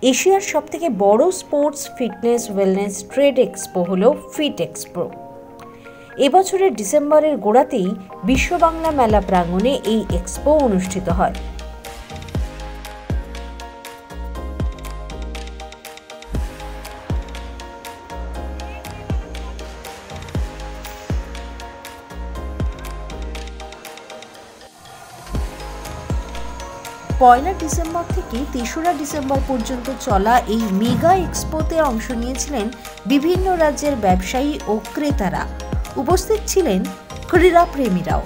এশিয়ার সবথেকে বড় sports fitness wellness trade expo হল ফিট এক্সপো। এবছরের ডিসেম্বরের গোড়াতেই বিশ্ব বাংলা মেলা প্রাঙ্গণে এই এক্সপো অনুষ্ঠিত হয়। পয়লা ডিসেম্বর থেকে ৩রা ডিসেম্বর পর্যন্ত চলা এই মেগা এক্সপোতে অংশ নিয়েছিলেন বিভিন্ন রাজ্যের ব্যবসায়ী ও ক্রেতারা। উপস্থিত ছিলেন ক্রীড়াপ্রেমীরাও।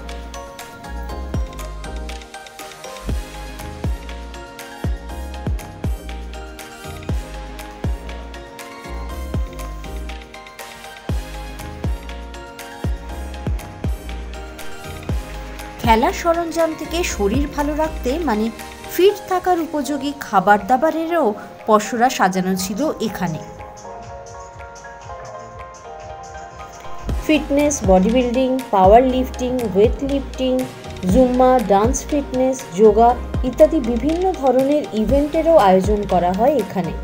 খেলার সরঞ্জাম থেকে শরীর ভালো রাখতে মানে ফিট থাকার উপযোগী খাবার দাবারেরও পসরা সাজানো ছিল এখানে। Fitness, body building, power lifting, weight lifting, zumba, dance fitness, yoga ইত্যাদি বিভিন্ন ধরনের ইভেন্টেরও আয়োজন করা হয় এখানে।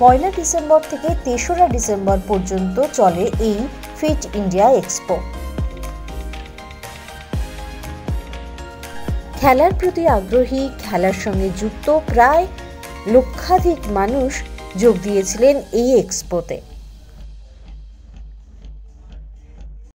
পয়লা ডিসেম্বর থেকে ৩রা ডিসেম্বর পর্যন্ত চলে এই ফিট ইন্ডিয়া এক্সপো। খেলার প্রতি আগ্রহী, খেলার সঙ্গে যুক্ত প্রায় লক্ষাধিক মানুষ যোগ দিয়েছিলেন এই এক্সপোতে।